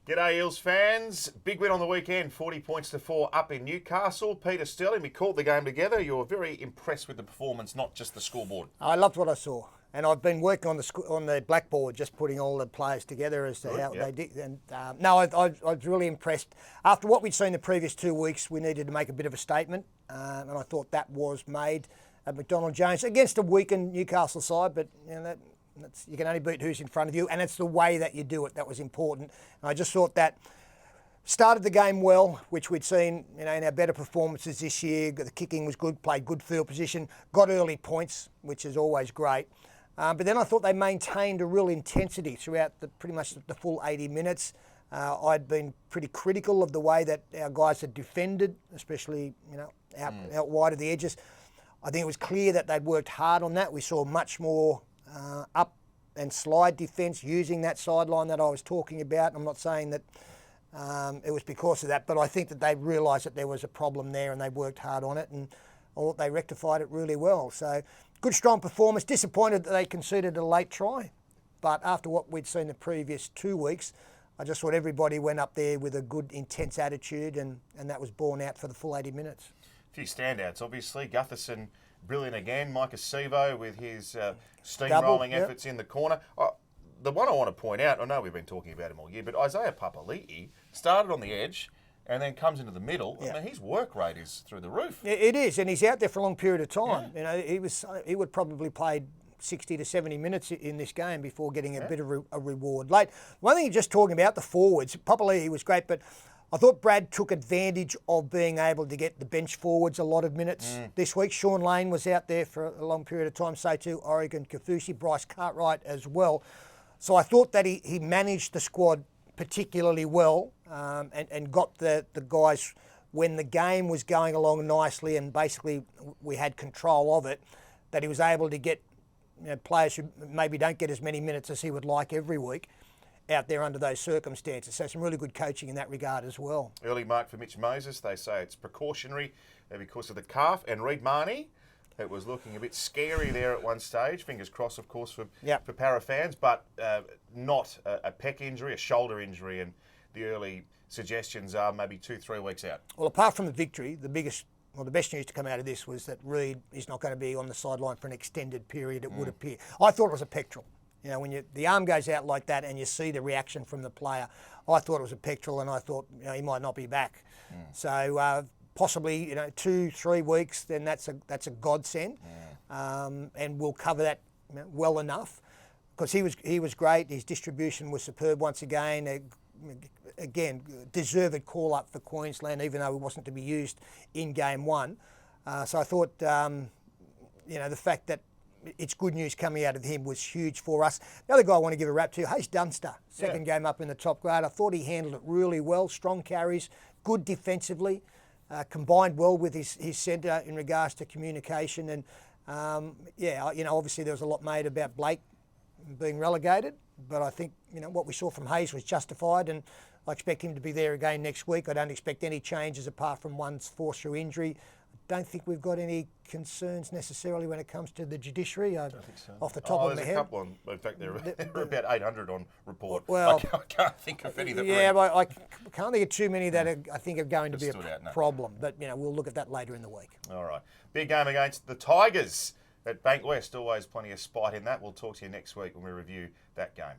G'day Eels fans. Big win on the weekend, 40 points to 4 up in Newcastle. Peter Sterlo, we called the game together. You were very impressed with the performance, not just the scoreboard. I loved what I saw. And I've been working on the blackboard, just putting all the players together as to how they did. And I was really impressed. After what we'd seen the previous 2 weeks, we needed to make a bit of a statement. And I thought that was made at McDonald Jones against a weakened Newcastle side. But you can only beat who's in front of you. And it's the way that you do it that was important. And I just thought that started the game well, which we'd seen in our better performances this year. The kicking was good, played good field position, got early points, which is always great. But then I thought they maintained a real intensity throughout pretty much the full 80 minutes. I'd been pretty critical of the way that our guys had defended, especially out wide of the edges. I think it was clear that they'd worked hard on that. We saw much more up and slide defence using that sideline that I was talking about. I'm not saying that it was because of that, but I think that they realised that there was a problem there and they worked hard on it, and I thought they rectified it really well. So good, strong performance. Disappointed that they conceded a late try, but after what we'd seen the previous 2 weeks, I just thought everybody went up there with a good, intense attitude, and that was borne out for the full 80 minutes. A few standouts, obviously. Gutherson, brilliant again. Micah Sevo with his steamrolling Double, efforts in the corner. The one I want to point out, I know we've been talking about him all year, but Isaiah Papali'i started on the edge and then comes into the middle. Yeah. I mean, his work rate is through the roof. It is, and he's out there for a long period of time. Yeah. He would probably play 60 to 70 minutes in this game before getting a bit of a reward late. One thing, just talking about the forwards, Papali'i was great, but I thought Brad took advantage of being able to get the bench forwards a lot of minutes this week. Sean Lane was out there for a long period of time, so too Oregon Kafusi, Bryce Cartwright as well. So I thought that he managed the squad particularly well, and got the guys when the game was going along nicely and basically we had control of it, that he was able to get players who maybe don't get as many minutes as he would like every week out there under those circumstances. So some really good coaching in that regard as well. Early mark for Mitch Moses. They say it's precautionary because of the calf. And Reid Marnie, it was looking a bit scary there at one stage. Fingers crossed, of course, for Para fans, but not a pec injury, a shoulder injury. And the early suggestions are maybe 2-3 weeks out. Well, apart from the victory, the best news to come out of this was that Reid is not going to be on the sideline for an extended period, it would appear. I thought it was a pectoral. When the arm goes out like that and you see the reaction from the player, I thought it was a pectoral, and I thought he might not be back. So possibly 2-3 weeks, then that's a godsend, and we'll cover that well enough, because he was great. His distribution was superb once again. Again, deserved call up for Queensland, even though he wasn't to be used in game one. So I thought the fact that it's good news coming out of him was huge for us. The other guy I want to give a rap to, Hayes Dunster, second game up in the top grade. I thought he handled it really well, strong carries, good defensively, combined well with his centre in regards to communication. And obviously there was a lot made about Blake being relegated, but I think what we saw from Hayes was justified, and I expect him to be there again next week. I don't expect any changes apart from one's forced through injury. Don't think we've got any concerns necessarily when it comes to the judiciary. I don't think so. Off the top of my head. There's a couple on. In fact, there are about 800 on report. Well, I can't think of any that. Yeah, but I can't think of too many that I think are going to be a problem. But we'll look at that later in the week. All right, big game against the Tigers at Bankwest. Always plenty of spite in that. We'll talk to you next week when we review that game.